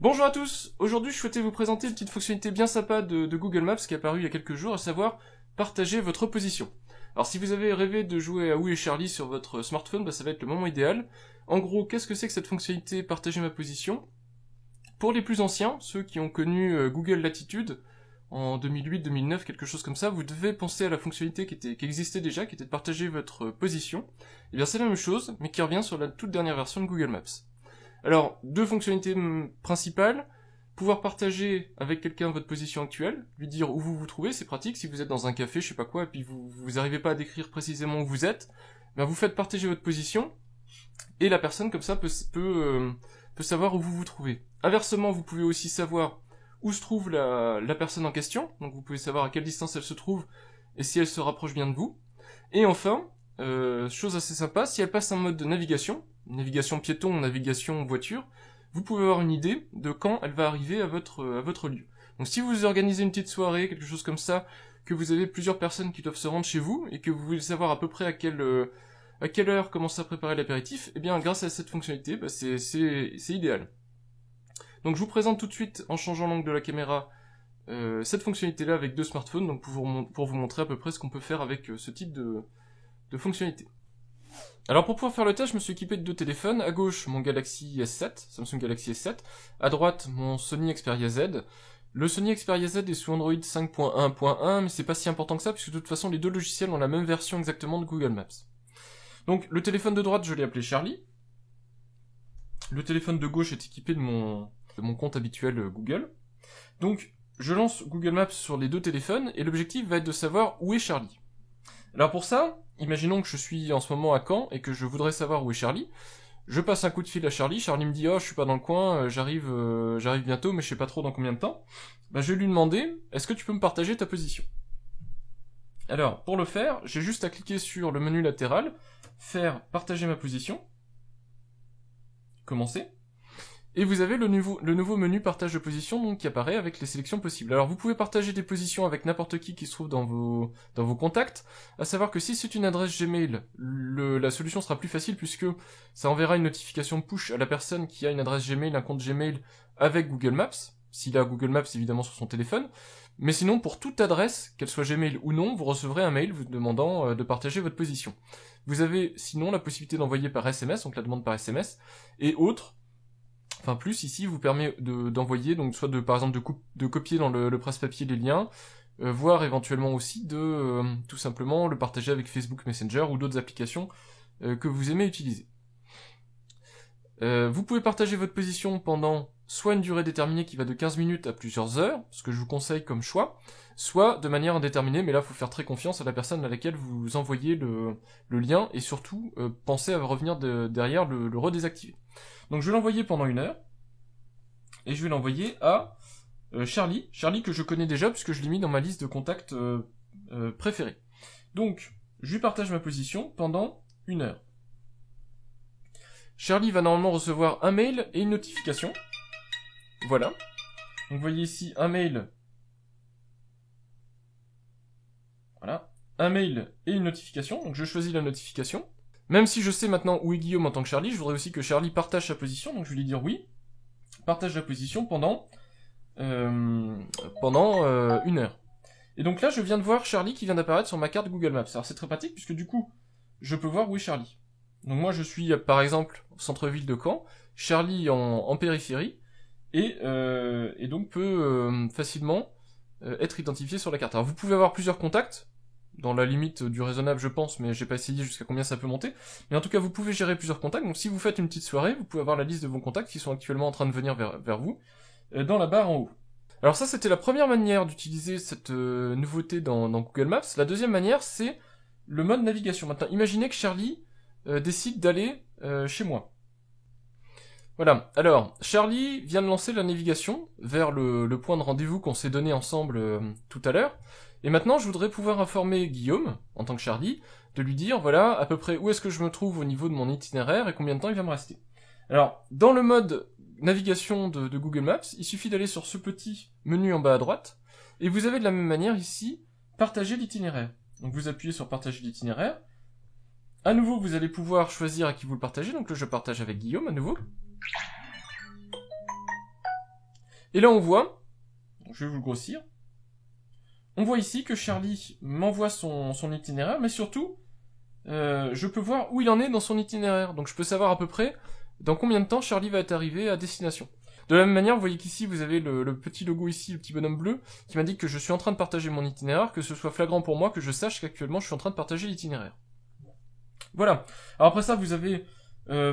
Bonjour à tous, aujourd'hui je souhaitais vous présenter une petite fonctionnalité bien sympa de Google Maps qui est apparue il y a quelques jours, à savoir partager votre position. Alors si vous avez rêvé de jouer à Où est Charlie sur votre smartphone, ça va être le moment idéal. En gros, qu'est-ce que c'est que cette fonctionnalité partager ma position? Pour les plus anciens, ceux qui ont connu Google Latitude en 2008-2009, quelque chose comme ça, vous devez penser à la fonctionnalité qui existait déjà, qui était de partager votre position. Et bien c'est la même chose, mais qui revient sur la toute dernière version de Google Maps. Alors, deux fonctionnalités principales. Pouvoir partager avec quelqu'un votre position actuelle, lui dire où vous vous trouvez, c'est pratique. Si vous êtes dans un café, je sais pas quoi, et puis vous arrivez pas à décrire précisément où vous êtes, vous faites partager votre position, et la personne comme ça peut savoir où vous vous trouvez. Inversement, vous pouvez aussi savoir où se trouve la personne en question, donc vous pouvez savoir à quelle distance elle se trouve, et si elle se rapproche bien de vous. Et enfin, chose assez sympa, si elle passe en mode de navigation piéton ou navigation voiture, vous pouvez avoir une idée de quand elle va arriver à votre lieu. Donc si vous organisez une petite soirée, quelque chose comme ça, que vous avez plusieurs personnes qui doivent se rendre chez vous, et que vous voulez savoir à peu près à quelle heure commencer à préparer l'apéritif, et bien grâce à cette fonctionnalité, c'est idéal. Donc je vous présente tout de suite, en changeant l'angle de la caméra, cette fonctionnalité-là avec deux smartphones, donc pour vous montrer à peu près ce qu'on peut faire avec ce type de fonctionnalité. Alors pour pouvoir faire le test, je me suis équipé de deux téléphones. À gauche, mon Galaxy S7, Samsung Galaxy S7. À droite, mon Sony Xperia Z. Le Sony Xperia Z est sous Android 5.1.1, mais c'est pas si important que ça, puisque de toute façon, les deux logiciels ont la même version exactement de Google Maps. Donc, le téléphone de droite, je l'ai appelé Charlie. Le téléphone de gauche est équipé de mon compte habituel Google. Donc, je lance Google Maps sur les deux téléphones, et l'objectif va être de savoir où est Charlie. Alors pour ça, imaginons que je suis en ce moment à Caen et que je voudrais savoir où est Charlie. Je passe un coup de fil à Charlie. Charlie me dit « Oh, je suis pas dans le coin, j'arrive bientôt, mais je sais pas trop dans combien de temps. » Je vais lui demander « Est-ce que tu peux me partager ta position ?» Alors, pour le faire, j'ai juste à cliquer sur le menu latéral, faire « Partager ma position », commencer. Et vous avez le nouveau menu partage de position donc, qui apparaît avec les sélections possibles. Alors vous pouvez partager des positions avec n'importe qui se trouve dans vos contacts, à savoir que si c'est une adresse Gmail, la solution sera plus facile puisque ça enverra une notification push à la personne qui a une adresse Gmail, un compte Gmail avec Google Maps, s'il a Google Maps évidemment sur son téléphone, mais sinon pour toute adresse, qu'elle soit Gmail ou non, vous recevrez un mail vous demandant de partager votre position. Vous avez sinon la possibilité d'envoyer par SMS, donc la demande par SMS, et autres. Enfin plus ici vous permet d'envoyer donc soit par exemple de copier dans le presse-papier les liens, voire éventuellement aussi de tout simplement le partager avec Facebook Messenger ou d'autres applications que vous aimez utiliser. Vous pouvez partager votre position pendant soit une durée déterminée qui va de 15 minutes à plusieurs heures, ce que je vous conseille comme choix, soit de manière indéterminée, mais là il faut faire très confiance à la personne à laquelle vous envoyez le lien, et surtout pensez à revenir derrière le redésactiver. Donc je vais l'envoyer pendant 1 heure, et je vais l'envoyer à Charlie que je connais déjà puisque je l'ai mis dans ma liste de contacts préférés. Donc je lui partage ma position pendant 1 heure. Charlie va normalement recevoir un mail et une notification. Voilà. Donc vous voyez ici un mail. Voilà. Un mail et une notification. Donc je choisis la notification. Même si je sais maintenant où est Guillaume en tant que Charlie, je voudrais aussi que Charlie partage sa position, donc je vais lui dire oui. Partage la position pendant 1 heure. Et donc là, je viens de voir Charlie qui vient d'apparaître sur ma carte Google Maps. Alors c'est très pratique puisque du coup, je peux voir où est Charlie. Donc moi, je suis par exemple au centre-ville de Caen, Charlie en périphérie, et donc peut facilement être identifié sur la carte. Alors vous pouvez avoir plusieurs contacts, dans la limite du raisonnable je pense, mais j'ai pas essayé jusqu'à combien ça peut monter, mais en tout cas vous pouvez gérer plusieurs contacts, donc si vous faites une petite soirée, vous pouvez avoir la liste de vos contacts qui sont actuellement en train de venir vers vous, dans la barre en haut. Alors ça c'était la première manière d'utiliser cette nouveauté dans Google Maps. La deuxième manière c'est le mode navigation. Maintenant imaginez que Charlie décide d'aller chez moi. Voilà, alors Charlie vient de lancer la navigation vers le point de rendez-vous qu'on s'est donné ensemble tout à l'heure. Et maintenant, je voudrais pouvoir informer Guillaume, en tant que Charlie, de lui dire, voilà, à peu près où est-ce que je me trouve au niveau de mon itinéraire et combien de temps il va me rester. Alors, dans le mode navigation de Google Maps, il suffit d'aller sur ce petit menu en bas à droite, et vous avez de la même manière ici, partager l'itinéraire. Donc vous appuyez sur partager l'itinéraire. À nouveau, vous allez pouvoir choisir à qui vous le partagez, donc là je partage avec Guillaume à nouveau. Et là on voit, je vais vous le grossir, on voit ici que Charlie m'envoie son itinéraire, mais surtout, je peux voir où il en est dans son itinéraire. Donc je peux savoir à peu près dans combien de temps Charlie va être arrivé à destination. De la même manière, vous voyez qu'ici, vous avez le petit logo ici, le petit bonhomme bleu, qui m'indique que je suis en train de partager mon itinéraire, que ce soit flagrant pour moi, que je sache qu'actuellement je suis en train de partager l'itinéraire. Voilà. Alors après ça, vous avez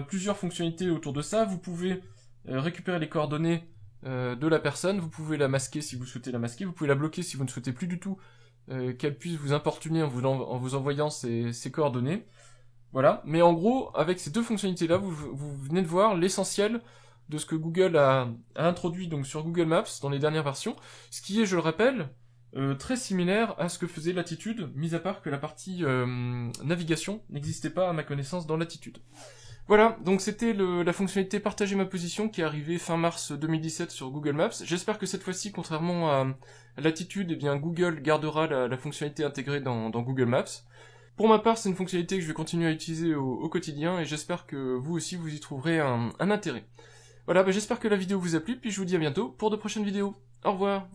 plusieurs fonctionnalités autour de ça. Vous pouvez récupérer les coordonnées de la personne, vous pouvez la masquer si vous souhaitez la masquer, vous pouvez la bloquer si vous ne souhaitez plus du tout qu'elle puisse vous importuner en vous envoyant ses coordonnées. Voilà. Mais en gros, avec ces deux fonctionnalités-là, vous venez de voir l'essentiel de ce que Google a introduit donc sur Google Maps dans les dernières versions, ce qui est, je le rappelle, très similaire à ce que faisait Latitude, mis à part que la partie navigation n'existait pas à ma connaissance dans Latitude. Voilà, donc c'était la fonctionnalité partager ma position qui est arrivée fin mars 2017 sur Google Maps. J'espère que cette fois-ci, contrairement à Latitude, eh bien Google gardera la fonctionnalité intégrée dans Google Maps. Pour ma part, c'est une fonctionnalité que je vais continuer à utiliser au quotidien et j'espère que vous aussi vous y trouverez un intérêt. Voilà, j'espère que la vidéo vous a plu, puis je vous dis à bientôt pour de prochaines vidéos. Au revoir.